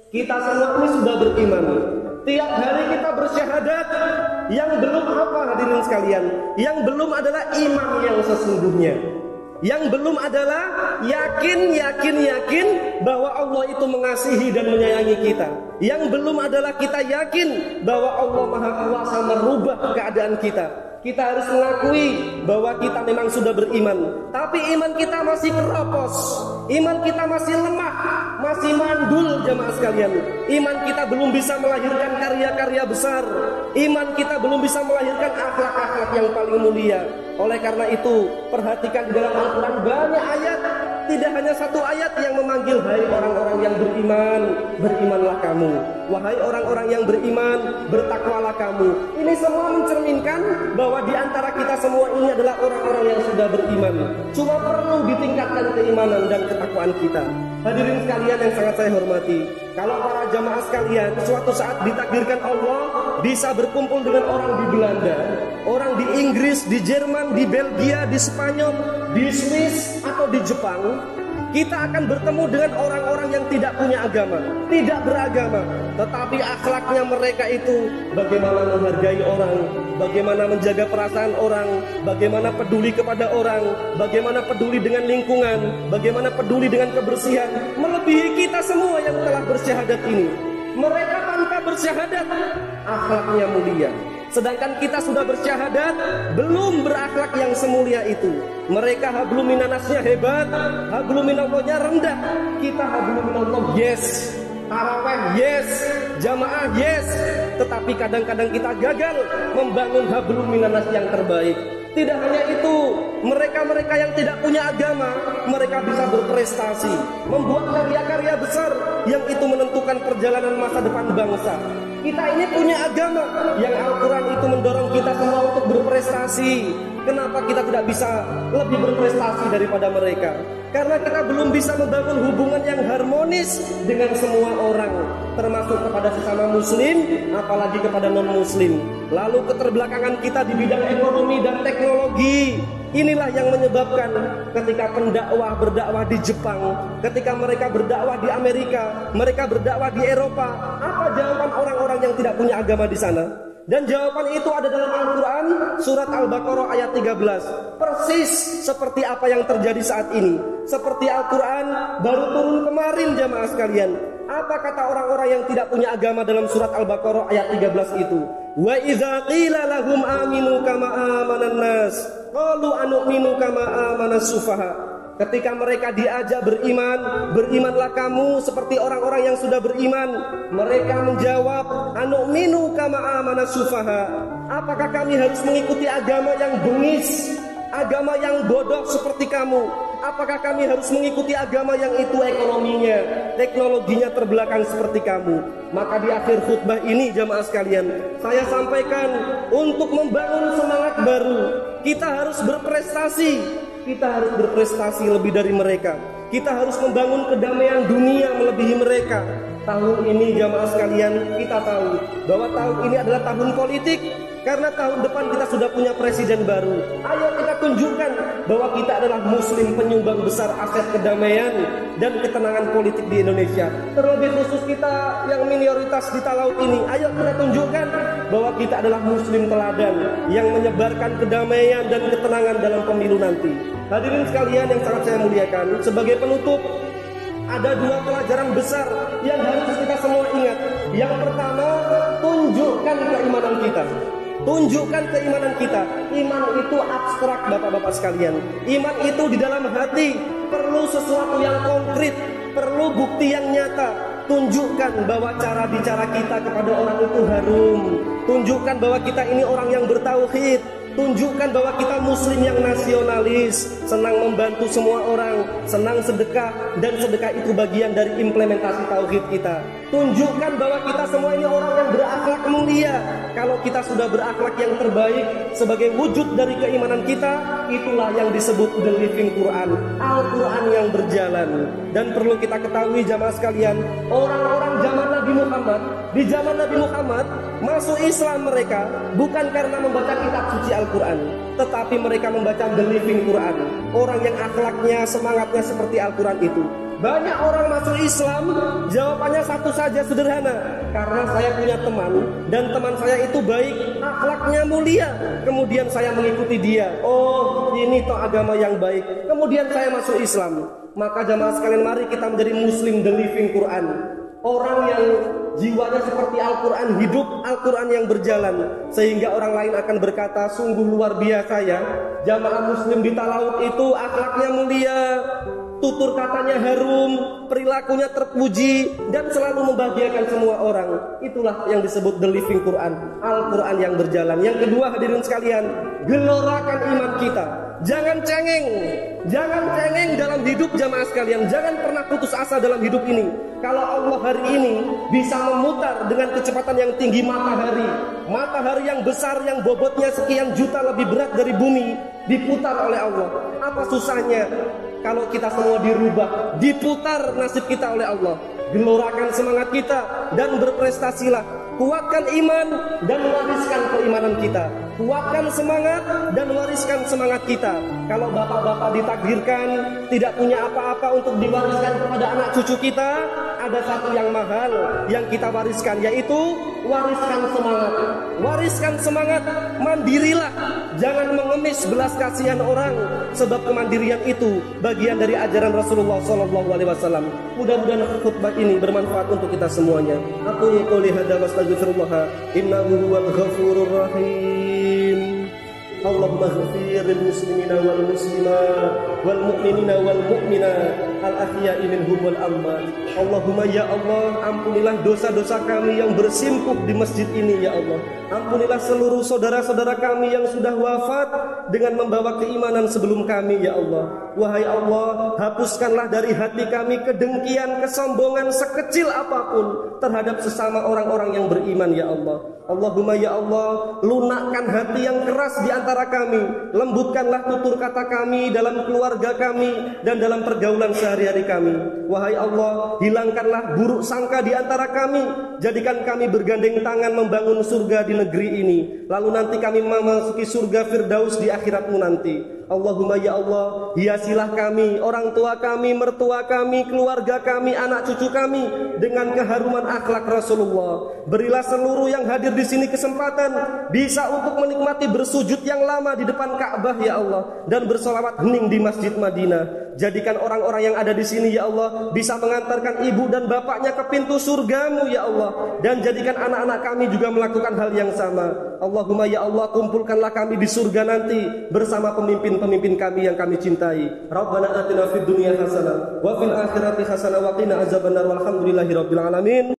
Kita semua ini sudah beriman. Tiap hari kita bersyahadat. Yang belum apa hadirin sekalian? Yang belum adalah iman yang sesungguhnya. Yang belum adalah yakin bahwa Allah itu mengasihi dan menyayangi kita. Yang belum adalah kita yakin bahwa Allah Maha Kuasa merubah keadaan kita. Kita harus mengakui bahwa kita memang sudah beriman, tapi iman kita masih keropos, iman kita masih lemah, masih mandul jamaah sekalian. Iman kita belum bisa melahirkan karya-karya besar, iman kita belum bisa melahirkan akhlak-akhlak yang paling mulia. Oleh karena itu, perhatikan di dalam Al-Quran banyak ayat, tidak hanya satu ayat yang memanggil, hai orang-orang yang beriman, berimanlah kamu. Wahai orang-orang yang beriman, bertakwalah kamu. Ini semua mencerminkan bahwa di antara kita semua ini adalah orang-orang yang sudah beriman. Cuma perlu ditingkatkan keimanan dan ketakwaan kita. Hadirin sekalian yang sangat saya hormati, kalau para jamaah sekalian suatu saat ditakdirkan Allah bisa berkumpul dengan orang di Belanda, orang di Inggris, di Jerman, di Belgia, di Spanyol, di Swiss atau di Jepang, kita akan bertemu dengan orang-orang yang tidak punya agama, tidak beragama, tetapi akhlaknya mereka itu bagaimana menghargai orang, bagaimana menjaga perasaan orang, bagaimana peduli kepada orang, bagaimana peduli dengan lingkungan, bagaimana peduli dengan kebersihan, melebihi kita semua yang telah bersyahadat ini. Mereka tanpa bersyahadat akhlaknya mulia, sedangkan kita sudah bersyahadat belum berakhlak yang semulia itu. Mereka hablum minanasnya hebat, hablum minallahnya rendah. Kita hablum minallah yes, taraweh yes, jamaah yes, tetapi kadang-kadang kita gagal membangun hablum minanas yang terbaik. Tidak hanya itu, mereka-mereka yang tidak punya agama, mereka bisa berprestasi, membuat karya-karya besar yang itu menentukan perjalanan masa depan bangsa. Kita ini punya agama yang Al-Quran itu mendorong kita semua untuk berprestasi. Kenapa kita tidak bisa lebih berprestasi daripada mereka? Karena kita belum bisa membangun hubungan yang harmonis dengan semua orang, termasuk kepada sesama muslim, apalagi kepada non-muslim. Lalu keterbelakangan kita di bidang ekonomi dan teknologi, inilah yang menyebabkan ketika pendakwah berdakwah di Jepang, ketika mereka berdakwah di Amerika, mereka berdakwah di Eropa, apa jawaban orang-orang yang tidak punya agama di sana? Dan jawaban itu ada dalam Al-Quran, surat Al-Baqarah ayat 13. Persis seperti apa yang terjadi saat ini. Seperti Al-Quran baru turun kemarin jamaah sekalian. Apa kata orang-orang yang tidak punya agama dalam surat Al-Baqarah ayat 13 itu? Wa idza qila lahum aminu kama amanan nas qalu anu'minu kama amanas sufaha. Ketika mereka diajak beriman, berimanlah kamu seperti orang-orang yang sudah beriman. Mereka menjawab, anu'minu kama amanas sufaha. Apakah kami harus mengikuti agama yang bengis, agama yang bodoh seperti kamu? Apakah kami harus mengikuti agama yang itu ekonominya, teknologinya terbelakang seperti kamu? Maka di akhir khutbah ini jamaah sekalian, saya sampaikan untuk membangun semangat baru. Kita harus berprestasi. Kita harus berprestasi lebih dari mereka. Kita harus membangun kedamaian dunia melebihi mereka. Tahun ini jamaah sekalian, kita tahu bahwa tahun ini adalah tahun politik. Karena tahun depan kita sudah punya presiden baru. Ayo kita tunjukkan bahwa kita adalah muslim penyumbang besar aset kedamaian dan ketenangan politik di Indonesia. Terlebih khusus kita yang minoritas di Talaut ini, ayo kita tunjukkan bahwa kita adalah muslim teladan yang menyebarkan kedamaian dan ketenangan dalam pemilu nanti. Hadirin sekalian yang sangat saya muliakan, sebagai penutup ada dua pelajaran besar yang harus kita semua ingat. Yang pertama, tunjukkan keimanan kita. Tunjukkan keimanan kita. Iman itu abstrak bapak-bapak sekalian. Iman itu di dalam hati, perlu sesuatu yang konkret, perlu bukti yang nyata. Tunjukkan bahwa cara bicara kita kepada orang itu harum. Tunjukkan bahwa kita ini orang yang bertauhid. Tunjukkan bahwa kita muslim yang nasionalis, senang membantu semua orang, senang sedekah, dan sedekah itu bagian dari implementasi tauhid kita. Tunjukkan bahwa kita semua ini orang yang berakhlak mulia. Kalau kita sudah berakhlak yang terbaik sebagai wujud dari keimanan kita, itulah yang disebut the living Quran, Al-Quran yang berjalan. Dan perlu kita ketahui jamaah sekalian, orang-orang zaman Nabi Muhammad, di zaman Nabi Muhammad masuk Islam mereka bukan karena membaca kitab suci Al-Quran, tetapi mereka membaca the living Quran, orang yang akhlaknya, semangatnya seperti Al-Quran itu. Banyak orang masuk Islam, jawabannya satu saja, sederhana. Karena saya punya teman, dan teman saya itu baik, akhlaknya mulia. Kemudian saya mengikuti dia. Oh, ini toh agama yang baik. Kemudian saya masuk Islam. Maka jamaah sekalian, mari kita menjadi Muslim the living Quran. Orang yang jiwanya seperti Al-Quran, hidup Al-Quran yang berjalan, sehingga orang lain akan berkata, sungguh luar biasa ya, jamaah Muslim di Talaut itu akhlaknya mulia, tutur katanya harum, perilakunya terpuji, dan selalu membahagiakan semua orang. Itulah yang disebut the living Quran, Al-Quran yang berjalan. Yang kedua, hadirin sekalian, gelorakan iman kita. Jangan cengeng dalam hidup jamaah sekalian. Jangan pernah putus asa dalam hidup ini. Kalau Allah hari ini bisa memutar dengan kecepatan yang tinggi matahari yang besar, yang bobotnya sekian juta lebih berat dari bumi, diputar oleh Allah. Apa susahnya kalau kita semua dirubah, diputar nasib kita oleh Allah? Gelorakan semangat kita dan berprestasilah. Kuatkan iman dan wariskan keimanan kita. Kuatkan semangat dan wariskan semangat kita. Kalau bapak-bapak ditakdirkan tidak punya apa-apa untuk diwariskan kepada anak cucu kita, ada satu yang mahal yang kita wariskan, yaitu wariskan semangat. Wariskan semangat, mandirilah. Jangan mengemis belas kasihan orang, sebab kemandirian itu bagian dari ajaran Rasulullah SAW. Mudah-mudahan khutbah ini bermanfaat untuk kita semuanya. Aku qouli hadza wa astaghfirullah, innahu huwal ghafurur rahim. Allahumma ighfir lil muslimina wal muslimat wal mu'minina wal mu'minat al ahya'i minhum wal amwat. Allahumma ya Allah, ampunilah dosa-dosa kami yang bersimpuh di masjid ini ya Allah. Ampunilah seluruh saudara-saudara kami yang sudah wafat dengan membawa keimanan sebelum kami ya Allah. Wahai Allah, hapuskanlah dari hati kami kedengkian, kesombongan sekecil apapun terhadap sesama orang-orang yang beriman ya Allah. Allahumma ya Allah, lunakkan hati yang keras di antara kami, lembutkanlah tutur kata kami dalam keluarga kami dan dalam pergaulan sehari-hari kami. Wahai Allah, hilangkanlah buruk sangka di antara kami, jadikan kami bergandeng tangan membangun surga di negeri ini, lalu nanti kami memasuki surga Firdaus di akhiratmu nanti. Allahumma ya Allah, hiasilah kami, orang tua kami, mertua kami, keluarga kami, anak cucu kami dengan keharuman akhlak Rasulullah. Berilah seluruh yang hadir di sini kesempatan bisa untuk menikmati bersujud yang lama di depan Ka'bah ya Allah, dan bersolawat hening di Masjid Madinah. Jadikan orang-orang yang ada di sini ya Allah bisa mengantarkan ibu dan bapaknya ke pintu surgamu ya Allah, dan jadikan anak-anak kami juga melakukan hal yang sama. Allahumma ya Allah, kumpulkanlah kami di surga nanti bersama pemimpin-pemimpin kami yang kami cintai. Rabbana atina fid dunya hasanah wa fil akhirati hasanah wa qina azabannar walhamdulillahi rabbil alamin.